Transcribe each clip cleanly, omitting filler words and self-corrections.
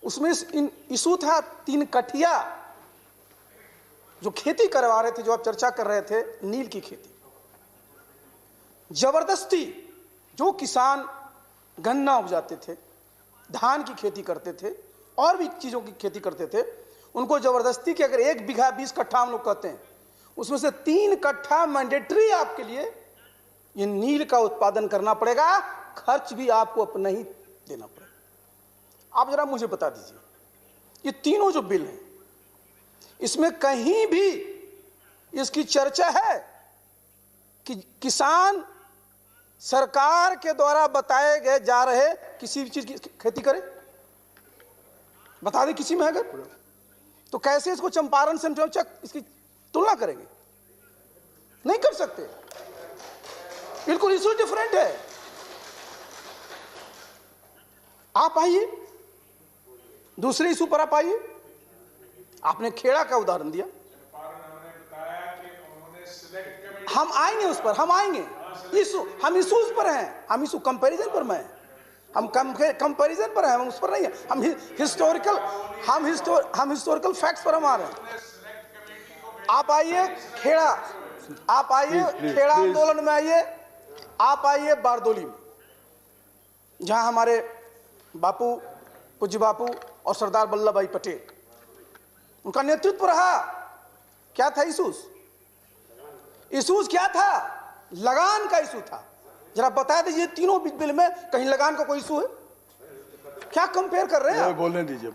उसमें इशू था 3 कठिया जो खेती करवा रहे थे, जो आप चर्चा कर रहे थे, नील की खेती। जबरदस्ती जो किसान गन्ना उपजाते थे, धान की खेती करते थे और भी चीज़ों की खेती करते थे, उनको जबरदस्ती कि अगर 1 बीघा 20 कट्ठा हम लोग कहते हैं, उसमें से 3 कट्ठा मैंडेटरी आपके लिए ये नील का उत्पादन करना पड़ेगा, खर्च भी आपको अपना ही देना पड़ेगा। आप जरा मुझे बता दीजिए, ये तीनों जो बिल हैं, इसमें कहीं भी इसकी चर्चा है कि किसान सरकार के द्वारा बताए गए जा रहे किसी भी चीज की खेती करे? बता दें किसी में है अगर, तो कैसे इसको चंपारण से इसकी तुलना करेंगे? नहीं कर सकते, बिल्कुल इशू डिफरेंट है। आप आइए, दूसरे इशू पर आप आइए। आपने खेड़ा का उदाहरण दिया, हम आएंगे उस पर, हम आएंगे। हम इशूज पर हैं, हम इशू कंपैरिजन पर में, हम कंपैरिजन पर हैं, हम उस पर नहीं है। हम हिस्टोरिकल फैक्ट्स पर हम आ रहे हैं। आप आइए खेड़ा, आप आइए खेड़ा आंदोलन में आइए, आप आइए बारदोली में, जहां हमारे बापू, पूज्य बापू और सरदार वल्लभ भाई पटेल, उनका नेतृत्व रहा। क्या था इशूज क्या था? लगान का इशू था। जरा बता दीजिए तीनों बिल में कहीं लगान का कोई इशू है? क्या कंपेयर कर रहे हैं? बोलने दीजिए।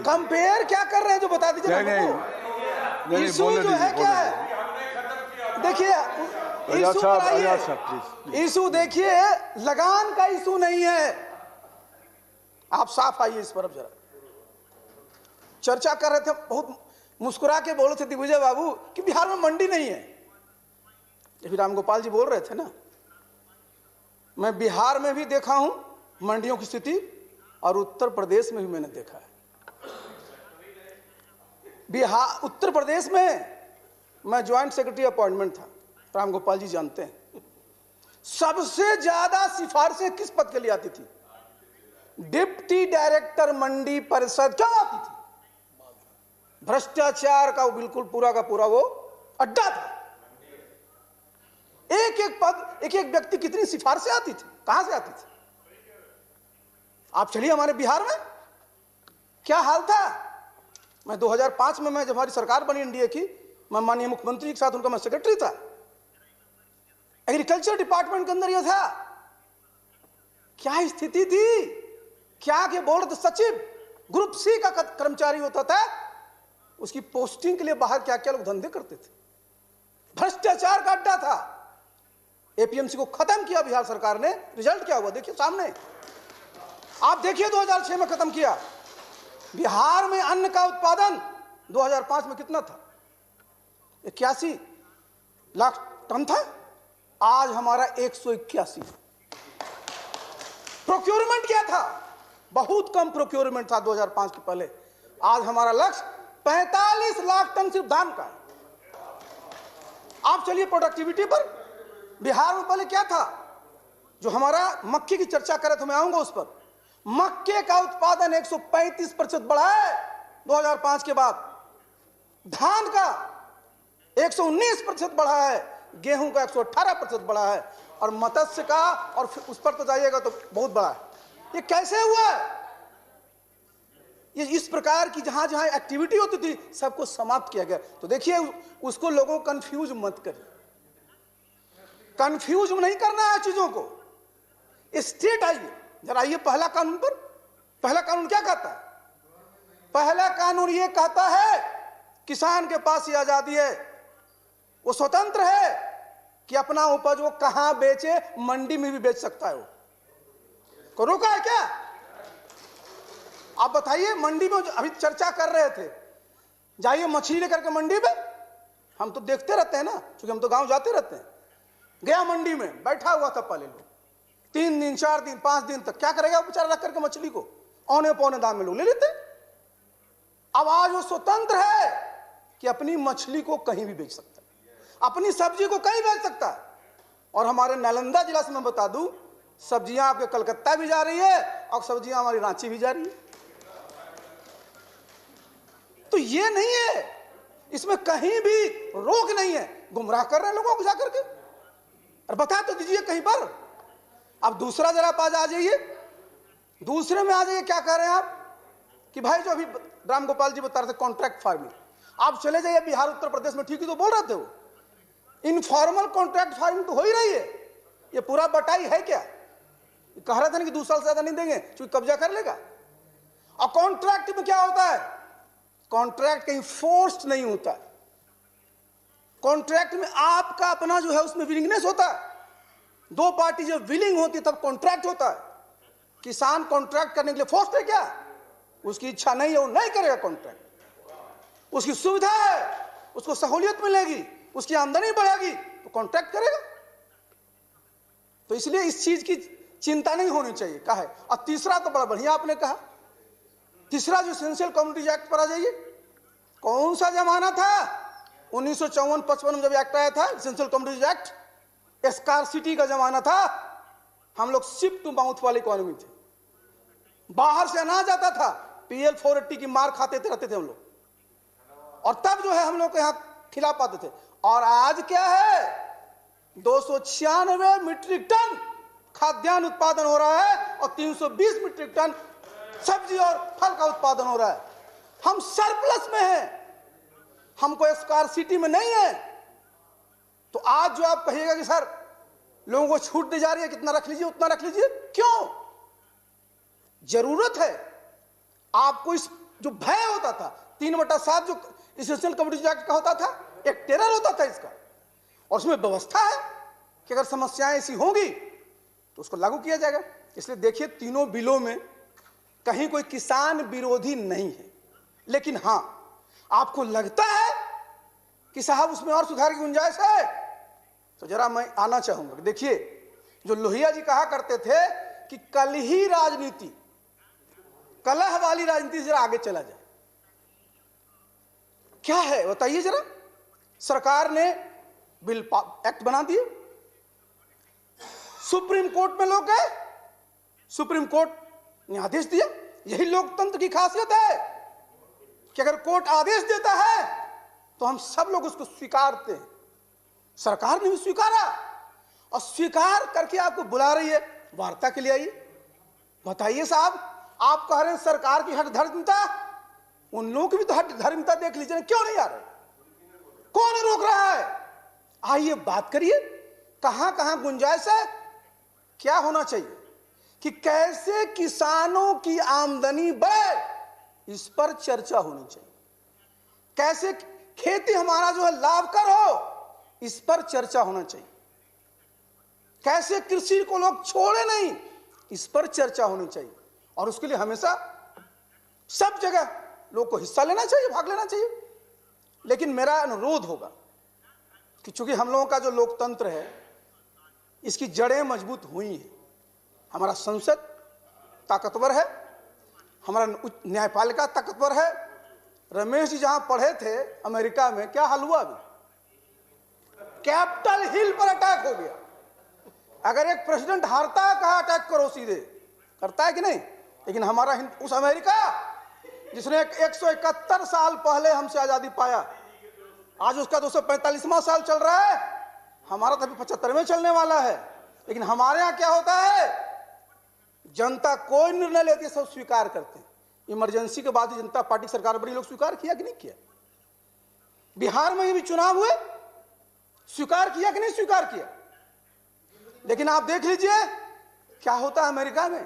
कंपेयर क्या कर रहे हैं जो बता दीजिए। नहीं, इशू जो है क्या है? देखिए इशू देखिए, लगान का इशू नहीं है। आप साफ आइए इस पर। अब जरा चर्चा कर रहे थे, बहुत मुस्कुरा के बोल रहे थे दिग्विजय बाबू कि बिहार में मंडी नहीं है। अभी राम गोपाल जी बोल रहे थे ना, मैं बिहार में भी देखा हूं मंडियों की स्थिति, और उत्तर प्रदेश में भी मैंने देखा है। उत्तर प्रदेश में मैं ज्वाइंट सेक्रेटरी अपॉइंटमेंट था, राम गोपाल जी जानते हैं। सबसे ज्यादा सिफारिशें किस पद के लिए आती थी? डिप्टी डायरेक्टर मंडी परिषद। क्यों आती थी? भ्रष्टाचार का बिल्कुल पूरा का पूरा वो अड्डा था। एक एक पद, एक एक व्यक्ति, कितनी सिफारिशें आती थी, कहां से आती थी? आप चलिए हमारे बिहार में क्या हाल था। मैं 2005 में, मैं जब हमारी सरकार बनी एनडीए की, मैं माननीय मुख्यमंत्री के साथ उनका मैं सेक्रेटरी था। एग्रीकल्चर डिपार्टमेंट के अंदर यह था, क्या स्थिति थी, क्या के बोल रहे थे, सचिव ग्रुप सी का कर्मचारी होता था, उसकी पोस्टिंग के लिए बाहर क्या क्या लोग धंधे करते थे। भ्रष्टाचार का अड्डा था। एपीएमसी को खत्म किया बिहार सरकार ने। रिजल्ट क्या हुआ देखिए सामने, आप देखिए 2006 में खत्म किया। बिहार में अन्न का उत्पादन 2005 में कितना था? 81 लाख टन था। आज हमारा 181। प्रोक्योरमेंट क्या था? बहुत कम प्रोक्योरमेंट था 2005 के पहले। आज हमारा लक्ष्य 45 लाख टन सिर्फ धान का है। आप चलिए प्रोडक्टिविटी पर। बिहार में पहले क्या था? जो हमारा मक्के की चर्चा करे तो मैं आऊंगा उस पर। मक्के का उत्पादन 135% बढ़ा है 2005 के बाद। धान का 119% बढ़ा है, गेहूं का 118% बढ़ा है, और मत्स्य का, और फिर उस पर तो जाइएगा तो बहुत बड़ा है। ये कैसे हुआ? ये इस प्रकार की जहां जहां एक्टिविटी होती थी सबको समाप्त किया गया। तो देखिए उसको लोगों को कंफ्यूज मत करिए, कंफ्यूज नहीं करना है चीजों को। स्टेट आइए जरा, आइए पहला कानून पर। पहला कानून क्या कहता है? पहला कानून ये कहता है किसान के पास ये आजादी है, वो स्वतंत्र है कि अपना उपज वो कहां बेचे, मंडी में भी बेच सकता है। वो को रोका है क्या? आप बताइए, मंडी में अभी चर्चा कर रहे थे, जाइए मछली लेकर के मंडी में। हम तो देखते रहते हैं ना, क्योंकि हम तो गांव जाते रहते हैं। गया मंडी में, बैठा हुआ था पहले लोग 3 दिन 4 दिन 5 दिन तक, क्या करेगा वो बेचारा रख करके मछली को, औने पौने दाम में लोग ले लेते। अब आज वो स्वतंत्र है कि अपनी मछली को कहीं भी बेच सकता है, अपनी सब्जी को कहीं बेच सकता है। और हमारे नालंदा जिला से मैं बता दूं, सब्जियां आपके कलकत्ता भी जा रही है और सब्जियां हमारी रांची भी जा रही है। तो ये नहीं है, इसमें कहीं भी रोक नहीं है। गुमराह कर रहे हैं लोगों को जाकर के, और बता तो दीजिए कहीं पर। अब दूसरा जरा पास आ जाइए, दूसरे में आ जाइए। क्या कह रहे हैं आप कि भाई जो अभी राम गोपाल जी बता रहे थे कॉन्ट्रैक्ट फार्मिंग, आप चले जाइए बिहार उत्तर प्रदेश में, ठीक ही तो बोल रहे थे वो। इनफॉर्मल कॉन्ट्रैक्ट फार्मिंग तो हो ही रही है। ये पूरा बटाई है क्या? कह रहे थे ना कि 2 साल से ज्यादा नहीं देंगे क्योंकि कब्जा कर लेगा। और कॉन्ट्रैक्ट में क्या होता है? कॉन्ट्रैक्ट कहीं फोर्स्ड नहीं होता है। कॉन्ट्रैक्ट में आपका अपना जो है उसमें विलिंगनेस होता है। 2 पार्टी जब विलिंग होती है तब कॉन्ट्रैक्ट होता है। किसान कॉन्ट्रैक्ट करने के लिए फोर्स्ड है क्या? उसकी इच्छा नहीं है, वो नहीं करेगा कॉन्ट्रैक्ट। उसकी सुविधा है, उसको सहूलियत मिलेगी, उसकी आमदनी बढ़ेगी तो कॉन्ट्रैक्ट करेगा। तो इसलिए इस चीज की चिंता नहीं होनी चाहिए। कहा है। और तीसरा तो बड़ा बढ़िया आपने कहा, तीसरा जो एसेंशियल कम्युनिटीज एक्ट पर आ जाइए। कौन सा जमाना था? 1954-55 में जब एक्ट आया था एसेंशियल कम्युनिटीज एक्ट, स्कार्सिटी का जमाना था। हम लोग शिप टू माउथ वाली इकोनॉमी थे, बाहर से अनाज आता था, PL 480 की मार खाते रहते थे हम लोग, और तब जो है हम लोग को यहां खिला पाते थे। और आज क्या है? 296 मीट्रिक टन खाद्यान्न उत्पादन हो रहा है और 320 मीट्रिक टन सब्जी और फल का उत्पादन हो रहा है। हम सरप्लस में हैं, हमको स्कार्सिटी में नहीं है। तो आज जो आप कहिएगा कि सर लोगों को छूट दी जा रही है, कितना रख लीजिए उतना रख लीजिए, क्यों? जरूरत है आपको। इस जो भय होता था 3/7 जो एसेंशियल कम्युनिटीज एक्ट का होता था, एक टेरर होता था इसका, और उसमें व्यवस्था है कि अगर समस्याएं ऐसी होंगी तो उसको लागू किया जाएगा। इसलिए देखिए तीनों बिलों में कहीं कोई किसान विरोधी नहीं है। लेकिन हां, आपको लगता है कि साहब उसमें और सुधार की गुंजाइश है, तो जरा मैं आना चाहूंगा। देखिए जो लोहिया जी कहा करते थे कि कल ही राजनीति, कलह वाली राजनीति जरा आगे चला जाए। क्या है बताइए जरा। सरकार ने बिल एक्ट बना दिए, सुप्रीम कोर्ट में लोग गए, सुप्रीम कोर्ट ने आदेश दिया। यही लोकतंत्र की खासियत है कि अगर कोर्ट आदेश देता है तो हम सब लोग उसको स्वीकारते हैं। सरकार ने भी स्वीकारा, और स्वीकार करके आपको बुला रही है वार्ता के लिए। आइए बताइए साहब, आप कह रहे हैं सरकार की हठ धर्मिता, उन लोगों की भी तो हठ धर्मिता देख लीजिए, क्यों नहीं आ रहे? कौन रोक रहा है? आइए बात करिए, कहां कहां गुंजाइश है, क्या होना चाहिए कि कैसे किसानों की आमदनी बढ़े, इस पर चर्चा होनी चाहिए। कैसे खेती हमारा जो है लाभकर हो, इस पर चर्चा होना चाहिए। कैसे कृषि को लोग छोड़े नहीं, इस पर चर्चा होनी चाहिए। और उसके लिए हमेशा सब जगह लोग को हिस्सा लेना चाहिए, भाग लेना चाहिए। लेकिन मेरा अनुरोध होगा कि चूंकि हम लोगों का जो लोकतंत्र है इसकी जड़ें मजबूत हुई हैं, हमारा संसद ताकतवर है, हमारा न्यायपालिका ताकतवर है। रमेश जी जहां पढ़े थे अमेरिका में, क्या हाल हुआ? अभी कैपिटल हिल पर अटैक हो गया। अगर एक प्रेसिडेंट हारता है, कहा अटैक करो, सीधे करता है कि नहीं? लेकिन हमारा उस अमेरिका जिसने 171 साल पहले हमसे आजादी पाया, आज उसका 245वां साल चल रहा है, हमारा तो अभी 75वें चलने वाला है। लेकिन हमारे यहां क्या होता है? जनता कोई निर्णय लेती है, सब स्वीकार करते हैं। इमरजेंसी के बाद जनता पार्टी सरकार बड़ी, लोग स्वीकार किया कि नहीं किया? बिहार में ये भी चुनाव हुए, स्वीकार किया कि नहीं स्वीकार किया? लेकिन आप देख लीजिए क्या होता है अमेरिका में।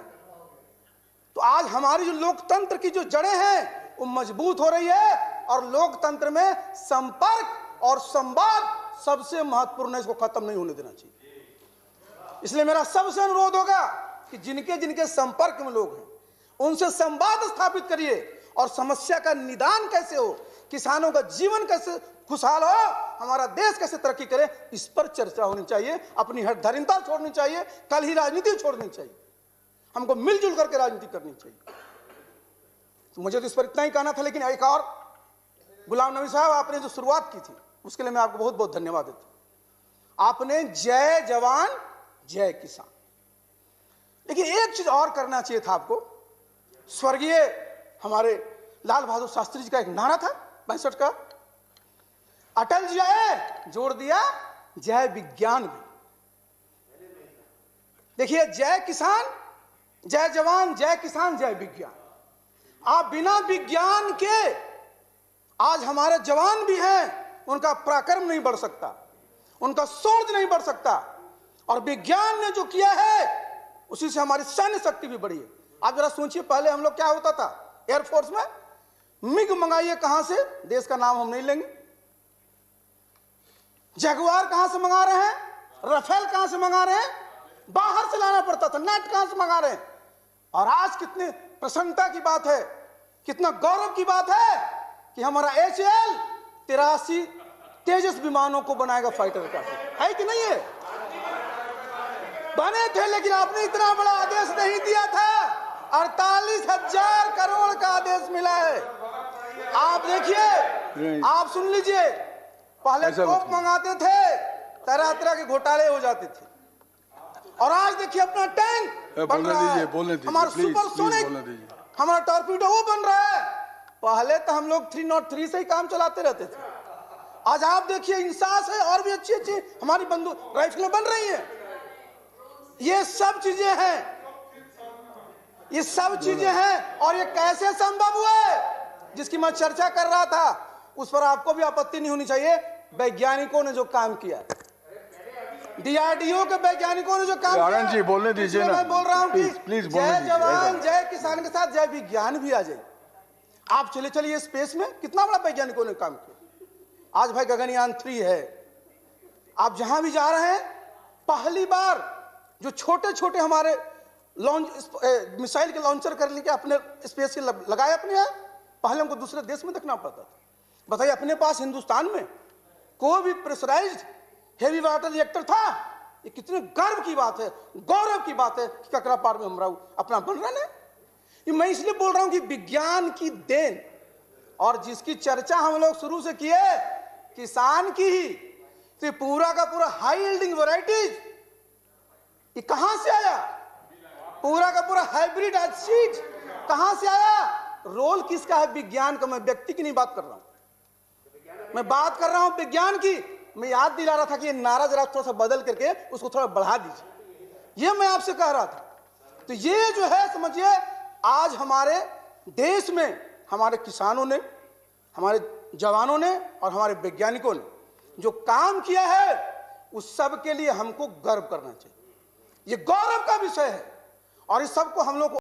तो आज हमारी जो लोकतंत्र की जो जड़ें हैं वो मजबूत हो रही है, और लोकतंत्र में संपर्क और संवाद सबसे महत्वपूर्ण है, इसको खत्म नहीं होने देना चाहिए। इसलिए मेरा सबसे अनुरोध होगा कि जिनके जिनके संपर्क में लोग हैं उनसे संवाद स्थापित करिए, और समस्या का निदान कैसे हो, किसानों का जीवन कैसे खुशहाल हो, हमारा देश कैसे तरक्की करे, इस पर चर्चा होनी चाहिए। अपनी हठधर्मिता छोड़नी चाहिए, कल ही राजनीति छोड़नी चाहिए, हमको मिलजुल करके राजनीति करनी चाहिए। तो मुझे तो इस पर इतना ही कहना था। लेकिन एक और, गुलाम नबी साहब आपने जो शुरुआत की थी उसके लिए मैं आपको बहुत बहुत धन्यवाद देता हूं। आपने जय जवान जय किसान, लेकिन एक चीज और करना चाहिए था आपको। स्वर्गीय हमारे लाल बहादुर शास्त्री जी का एक नारा था 62 का, अटल जी आए जोड़ दिया जय विज्ञान भी। देखिए, जय किसान, जय जवान, जय किसान, जय विज्ञान। आप बिना विज्ञान के, आज हमारे जवान भी हैं, उनका पराक्रम नहीं बढ़ सकता, उनका शौर्य नहीं बढ़ सकता, और विज्ञान ने जो किया है उसी से हमारी सैन्य शक्ति भी बढ़ी है। आप जरा सोचिए, पहले हम लोग क्या होता था एयरफोर्स में, मिग मंगाइए कहां से, देश का नाम हम नहीं लेंगे, जगुआर कहां से मंगा रहे हैं, राफेल कहां से मंगा रहे हैं, बाहर से लाना पड़ता था, नेट कहां से मंगा रहे हैं। और आज कितने प्रसन्नता की बात है, कितना गौरव की बात है कि हमारा HAL 83 तेजस विमानों को बनाएगा फाइटर का, है कि नहीं है? बने थे, लेकिन आपने इतना बड़ा आदेश नहीं दिया था। 48,000 करोड़ का आदेश मिला है। आप देखिए, आप सुन लीजिए, पहले तोप मंगाते थे, तरह तरह के घोटाले हो जाते थे, और आज देखिए अपना टैंक बन रहा है, हमारा सुपरसोनिक, हमारा टॉर्पीडो वो बन रहा है। पहले तो हम लोग 303 से ही काम चलाते रहते थे, आज आप देखिए इंसास है, और भी अच्छी अच्छी हमारी बंदूक राइफलें बन रही हैं। ये सब चीजें हैं, ये सब चीजें हैं, और ये कैसे संभव हुआ है जिसकी मैं चर्चा कर रहा था, उस पर आपको भी आपत्ति नहीं होनी चाहिए। वैज्ञानिकों ने जो काम किया, DRDO के वैज्ञानिकों ने जो काम किया, जी बोलने दीजिए ना, मैं बोल रहा हूं कि प्लीज जय जवान जय किसान के साथ जय विज्ञान भी आ जाए। आप चले चलिए स्पेस में, कितना बड़ा वैज्ञानिकों ने काम किया। आज भाई गगनयान 3 है, आप जहां भी जा रहे हैं, पहली बार जो छोटे छोटे हमारे लॉन्च मिसाइल के लॉन्चर कर लेके अपने स्पेस के लगाए अपने यहाँ, पहले हमको दूसरे देश में देखना पड़ता था। बताइए, अपने पास हिंदुस्तान में कोई भी प्रेशराइज्ड हेवी वाटर रिएक्टर था? ये कितने गर्व की बात है, गौरव की बात है कि ककरापार में हम अपना बन रहे हैं। ये मैं इसलिए बोल रहा हूं कि विज्ञान की देन, और जिसकी चर्चा हम लोग शुरू से किए, किसान की ही, तो पूरा का पूरा हाई यील्डिंग वैरायटीज ये कहां से आया? पूरा का पूरा हाइब्रिड सीड कहां से आया? रोल किसका है विज्ञान का? मैं व्यक्ति की नहीं बात कर रहा हूं, मैं बात कर रहा हूं विज्ञान की। मैं याद दिला रहा था कि ये नारा जरा थोड़ा सा बदल करके उसको थोड़ा बढ़ा दीजिए, ये मैं आपसे कह रहा था। तो ये जो है, समझिए, आज हमारे देश में हमारे किसानों ने, हमारे जवानों ने और हमारे वैज्ञानिकों ने जो काम किया है, उस सब के लिए हमको गर्व करना चाहिए। ये गौरव का विषय है, और इस सब को हम लोग को